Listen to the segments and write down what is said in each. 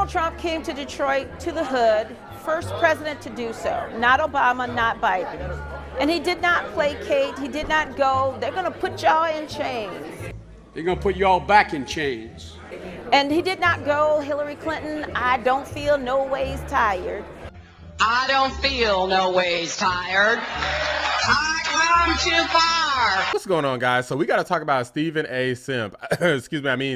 Donald Trump came to Detroit, to the hood, first president to do so. Not Obama, not Biden. And he did not placate. He did not go, they're going to put y'all in chains. They're going to put you all back in chains. And he did not go, Hillary Clinton, I don't feel no ways tired. I don't feel no ways tired. I come too far. What's going on, guys? So we got to talk about Stephen A. Smith.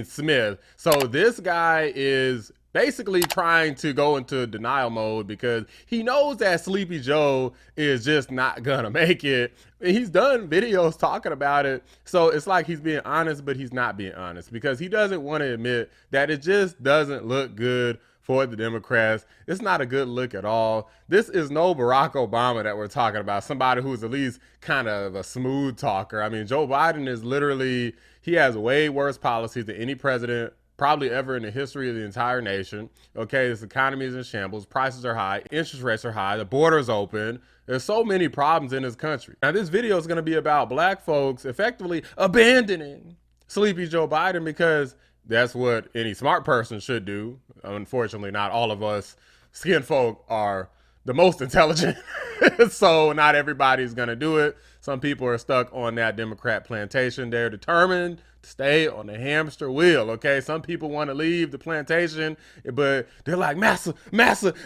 Smith. So this guy is basically trying to go into denial mode because he knows that Sleepy Joe is just not gonna make it. He's done videos talking about it. So it's like he's being honest, but he's not being honest because he doesn't want to admit that it just doesn't look good for the Democrats. It's not a good look at all. This is no Barack Obama that we're talking about, somebody who's at least kind of a smooth talker. I mean, Joe Biden is literally, he has way worse policies than any president probably ever in the history of the entire nation. Okay, this economy is in shambles, prices are high, interest rates are high, the border's open. There's so many problems in this country. Now, this video is gonna be about black folks effectively abandoning Sleepy Joe Biden because that's what any smart person should do. Unfortunately, not all of us skin folk are the most intelligent. So not everybody's gonna do it. Some people are stuck on that Democrat plantation. They're determined to stay on the hamster wheel, okay? Some people want to leave the plantation, but they're like, Massa,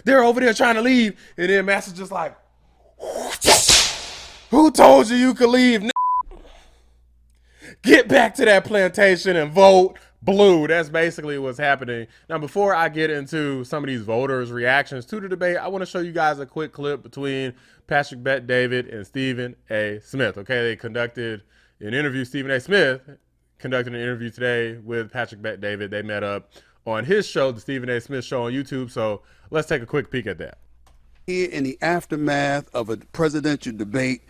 they're over there trying to leave. And then Massa's just like, who told you you could leave? Get back to that plantation and vote blue. That's basically what's happening. Now, before I get into some of these voters' reactions to the debate, I want to show you guys a quick clip between Patrick Bet-David and Stephen A. Smith. Okay, they conducted an interview. Stephen A. Smith conducted an interview today with Patrick Bet-David. They met up on his show, the Stephen A. Smith Show on YouTube. So let's take a quick peek at that. Here in the aftermath of a presidential debate,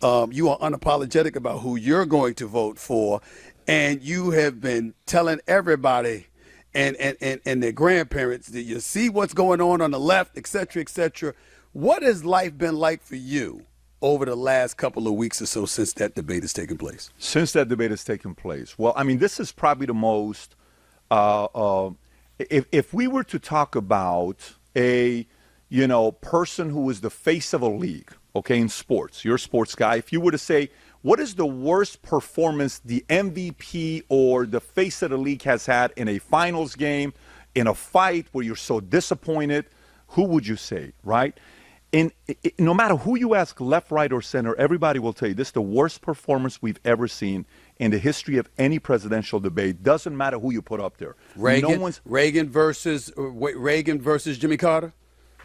you are unapologetic about who you're going to vote for. And you have been telling everybody and their grandparents that you see what's going on the left, et cetera, et cetera. What has life been like for you over the last couple of weeks or so since that debate has taken place? Since that debate has taken place? Well, I mean, this is probably the most, if we were to talk about a, person who is the face of a league, okay, in sports, you're a sports guy. If you were to say, what is the worst performance the MVP or the face of the league has had in a finals game, in a fight where you're so disappointed? Who would you say, right? And no matter who you ask, left, right, or center, everybody will tell you this is the worst performance we've ever seen in the history of any presidential debate. Doesn't matter who you put up there. Reagan versus Jimmy Carter?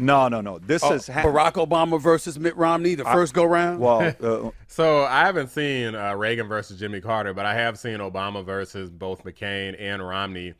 No. This is Barack Obama versus Mitt Romney, the first go round. Well, so I haven't seen Reagan versus Jimmy Carter, but I have seen Obama versus both McCain and Romney,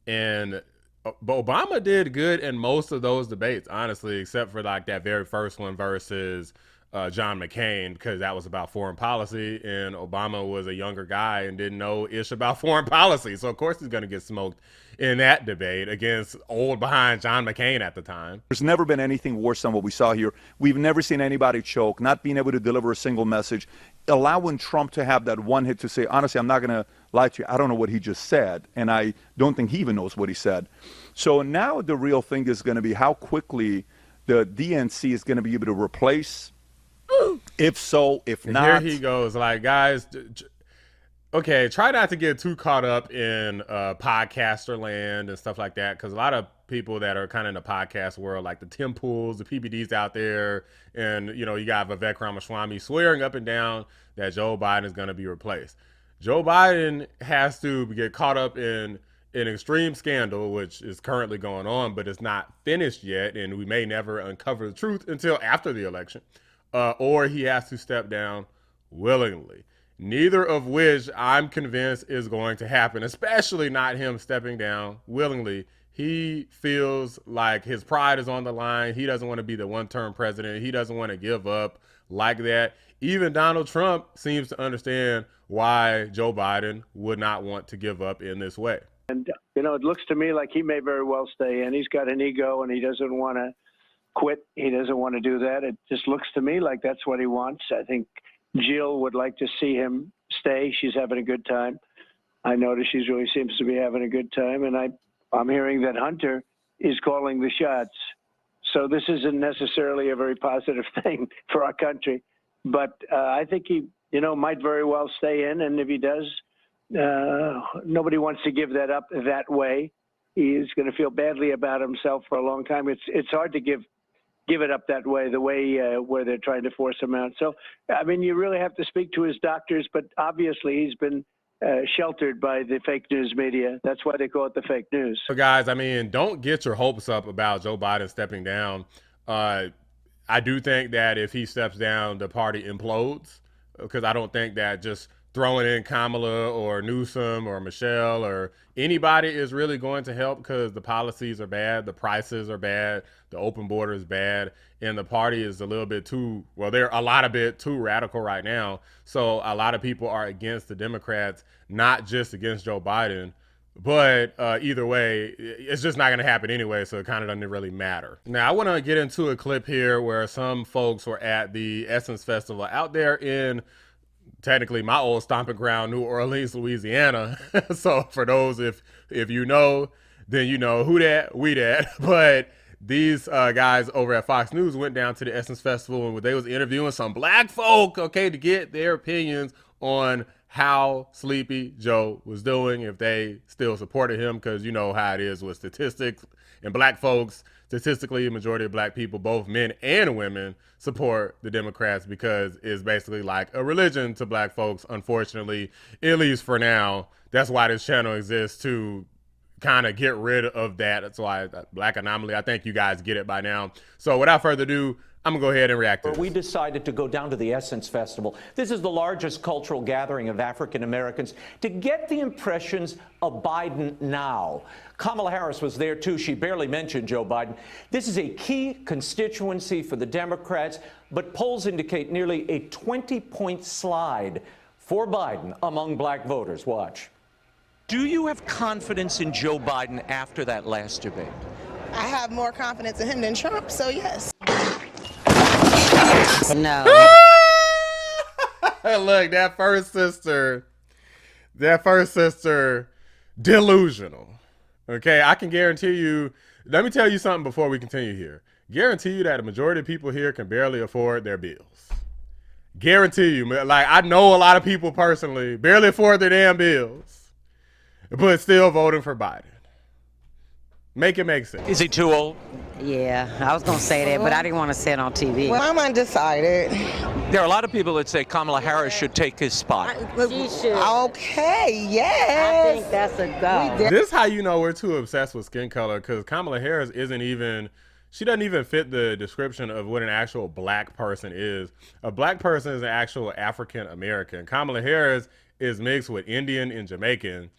and but Obama did good in most of those debates, honestly, except for like that very first one versus John McCain, because that was about foreign policy, and Obama was a younger guy and didn't know ish about foreign policy. So of course he's going to get smoked in that debate against old behind John McCain at the time. There's never been anything worse than what we saw here. We've never seen anybody choke, not being able to deliver a single message, allowing Trump to have that one hit to say, honestly, I'm not going to lie to you, I don't know what he just said, and I don't think he even knows what he said. So now the real thing is going to be how quickly the DNC is going to be able to replace. If so, if not. Here he goes. Like, guys, okay, try not to get too caught up in podcaster land and stuff like that, because a lot of people that are kind of in the podcast world, like the Tim Pools, the PBDs out there, and, you got Vivek Ramaswamy swearing up and down that Joe Biden is going to be replaced. Joe Biden has to get caught up in an extreme scandal, which is currently going on, but it's not finished yet, and we may never uncover the truth until after the election. Or he has to step down willingly. Neither of which I'm convinced is going to happen, especially not him stepping down willingly. He feels like his pride is on the line. He doesn't want to be the one-term president. He doesn't want to give up like that. Even Donald Trump seems to understand why Joe Biden would not want to give up in this way. And, it looks to me like he may very well stay in. He's got an ego and he doesn't want to quit. He doesn't want to do that. It just looks to me like that's what he wants. I think Jill would like to see him stay. She's having a good time. I notice she really seems to be having a good time. And I'm hearing that Hunter is calling the shots. So this isn't necessarily a very positive thing for our country. But I think he, might very well stay in. And if he does, nobody wants to give that up that way. He's going to feel badly about himself for a long time. It's hard to give it up that way, the way where they're trying to force him out. So, I mean, you really have to speak to his doctors, but obviously he's been sheltered by the fake news media. That's why they call it the fake news. So guys, I mean, don't get your hopes up about Joe Biden stepping down. I do think that if he steps down, the party implodes, because I don't think that just throwing in Kamala or Newsom or Michelle or anybody is really going to help, because the policies are bad, the prices are bad, the open border is bad, and the party is a little bit too, well, they're a lot of bit too radical right now. So a lot of people are against the Democrats, not just against Joe Biden. But either way, it's just not going to happen anyway, so it kind of doesn't really matter. Now, I want to get into a clip here where some folks were at the Essence Festival out there in technically my old stomping ground, New Orleans, Louisiana. So for those, if you know, then you know who that, we that. But these guys over at Fox News went down to the Essence Festival and they was interviewing some black folk, okay, to get their opinions on how Sleepy Joe was doing, if they still supported him, because you know how it is with statistics and black folks. Statistically, the majority of black people, both men and women, support the Democrats because it's basically like a religion to black folks, unfortunately, at least for now. That's why this channel exists, to kind of get rid of that. That's why Black Anomaly, I think you guys get it by now. So without further ado, I'm gonna go ahead and react to this. We decided to go down to the Essence Festival. This is the largest cultural gathering of African Americans, to get the impressions of Biden now. Kamala Harris was there too. She barely mentioned Joe Biden. This is a key constituency for the Democrats, but polls indicate nearly a 20-point slide for Biden among black voters. Watch. Do you have confidence in Joe Biden after that last debate? I have more confidence in him than Trump, so yes. No. Look, that first sister, delusional. Okay, I can guarantee you, let me tell you something before we continue here. Guarantee you that the majority of people here can barely afford their bills. Guarantee you, like, I know a lot of people personally barely afford their damn bills, but still voting for Biden. Make it make sense. Is he too old? Yeah, I was going to say that, but I didn't want to say it on TV. Well, I'm undecided. There are a lot of people that say Kamala Harris should take his spot. She should. Okay, yes. I think that's a go. This is how you know we're too obsessed with skin color, because Kamala Harris isn't even, she doesn't even fit the description of what an actual black person is. A black person is an actual African American. Kamala Harris is mixed with Indian and Jamaican,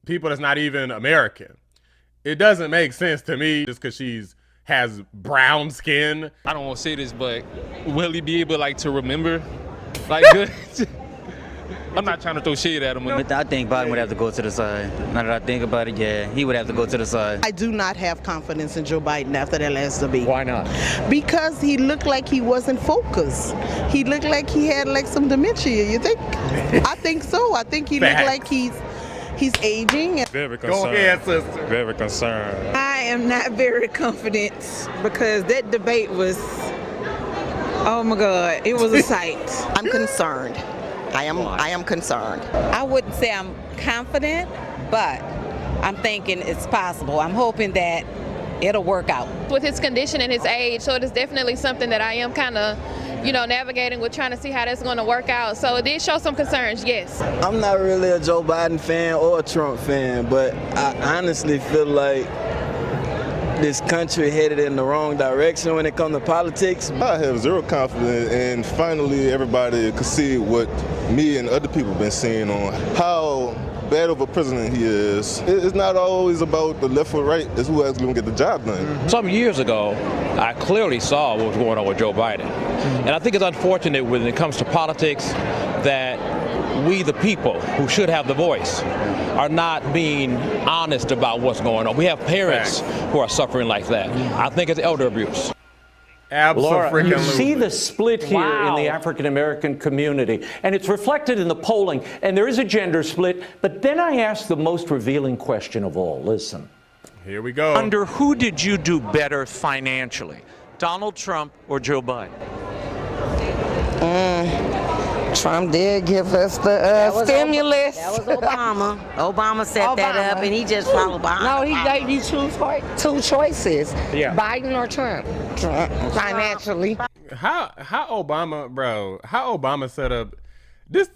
people that's not even American. It doesn't make sense to me just because has brown skin. I don't want to say this, but will he be able to remember good? I'm not trying to throw shade at him. But I think Biden would have to go to the side. Now that I think about it, yeah, he would have to go to the side. I do not have confidence in Joe Biden after that last debate. Why not? Because he looked like he wasn't focused. He looked like he had some dementia, you think? I think so. I think he looked like he's aging. Very concerned. Go ahead, sister. Very concerned. I am not very confident because that debate was, oh my God, it was a sight. I'm concerned. I am concerned. I wouldn't say I'm confident, but I'm thinking it's possible. I'm hoping that it'll work out. With his condition and his age, so it is definitely something that I am kind of, navigating with, trying to see how that's going to work out. So it did show some concerns, yes. I'm not really a Joe Biden fan or a Trump fan, but I honestly feel like this country headed in the wrong direction when it comes to politics. I have zero confidence, and finally everybody could see what me and other people have been seeing on how bad of a president he is. It's not always about the left or right, it's who actually going to get the job done. Some years ago, I clearly saw what was going on with Joe Biden. And I think it's unfortunate when it comes to politics that we, the people who should have the voice, are not being honest about what's going on. We have parents who are suffering like that. I think it's elder abuse. Laura, you see the split here in the African American community, and it's reflected in the polling, and there is a gender split. But then I ask the most revealing question of all. Listen. Here we go. Under who did you do better financially? Donald Trump or Joe Biden? Trump did give us the stimulus. That was Obama. Obama set that up, and he just followed behind. No, he gave you two choices. Yeah. Biden or Trump. Trump. Financially. How Obama, bro? How Obama set up this?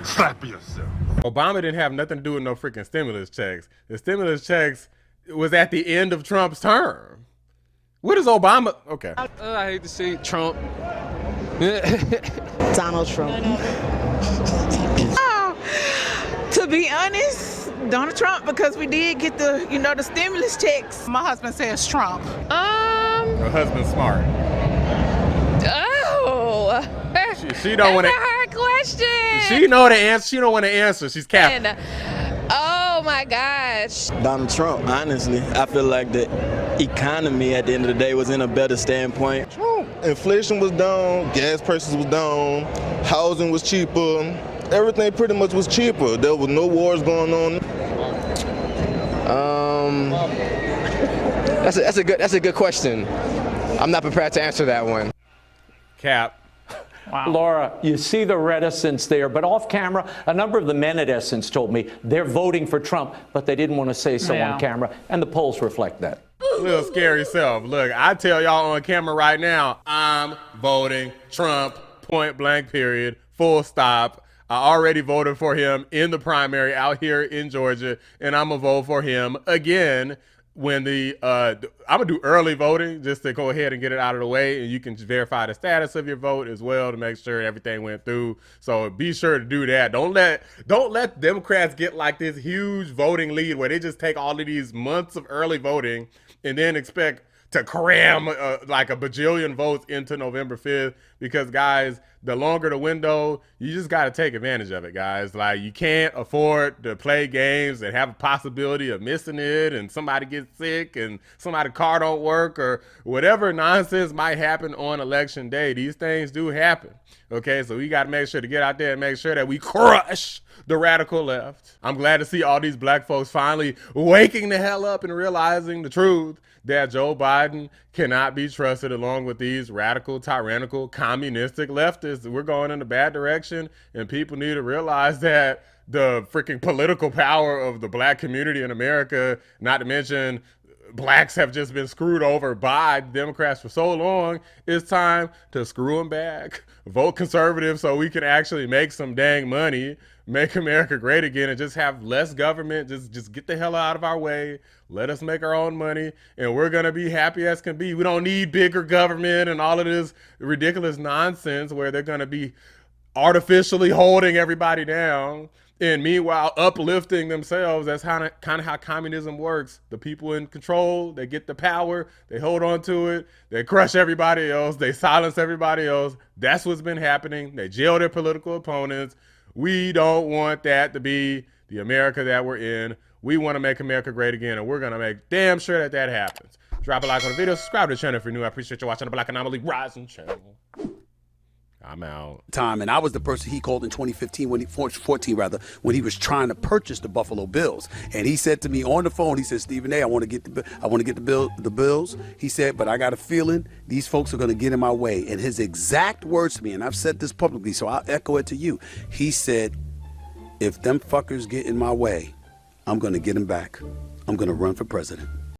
Slap yourself. Obama didn't have nothing to do with no freaking stimulus checks. The stimulus checks was at the end of Trump's term. What is Obama? Okay. I hate to see Trump. Donald Trump. To be honest, Donald Trump, because we did get the stimulus checks. My husband says Trump. Her husband's smart. Oh. She don't want to. That's a hard question. She know the answer. She don't want to answer. She's capping. Oh my gosh. Donald Trump, honestly. I feel like the economy at the end of the day was in a better standpoint. Inflation was down, gas prices was down, housing was cheaper, everything pretty much was cheaper. There was no wars going on. That's a good question. I'm not prepared to answer that one. Cap. Wow. Laura, you see the reticence there, but off camera, a number of the men at Essence told me they're voting for Trump, but they didn't want to say so on camera, and the polls reflect that. Little scary self. Look, I tell y'all on camera right now, I'm voting Trump, point blank period, full stop. I already voted for him in the primary out here in Georgia, and I'm gonna vote for him again when I'm gonna do early voting just to go ahead and get it out of the way, and you can verify the status of your vote as well to make sure everything went through. So be sure to do that. Don't let Democrats get like this huge voting lead where they just take all of these months of early voting and then expect to cram like a bajillion votes into November 5th, because guys, the longer the window, you just got to take advantage of it, guys. Like, you can't afford to play games and have a possibility of missing it and somebody gets sick and somebody's car don't work or whatever nonsense might happen on election day. These things do happen. Okay, so we got to make sure to get out there and make sure that we crush the radical left. I'm glad to see all these black folks finally waking the hell up and realizing the truth that Joe Biden cannot be trusted along with these radical, tyrannical, communistic leftists. We're going in a bad direction, and people need to realize that the freaking political power of the black community in America, not to mention blacks, have just been screwed over by Democrats for so long. It's time to screw them back, vote conservative so we can actually make some dang money, make America great again, and just have less government. Just get the hell out of our way. Let us make our own money, and we're going to be happy as can be. We don't need bigger government and all of this ridiculous nonsense where they're going to be artificially holding everybody down and meanwhile uplifting themselves. That's kind of how communism works. The people in control, they get the power, they hold on to it, they crush everybody else, they silence everybody else. That's what's been happening. They jail their political opponents. We don't want that to be the America that we're in. We want to make America great again, and we're going to make damn sure that that happens. Drop a like on the video, subscribe to the channel if you're new. I appreciate you watching the Black Anomaly Rising channel. I'm out. And I was the person he called in 2015, when he was trying to purchase the Buffalo Bills. And he said to me on the phone, he said, Stephen A., I want to get the Bills. He said, but I got a feeling these folks are going to get in my way. And his exact words to me, and I've said this publicly, so I'll echo it to you. He said, if them fuckers get in my way, I'm going to get them back. I'm going to run for president.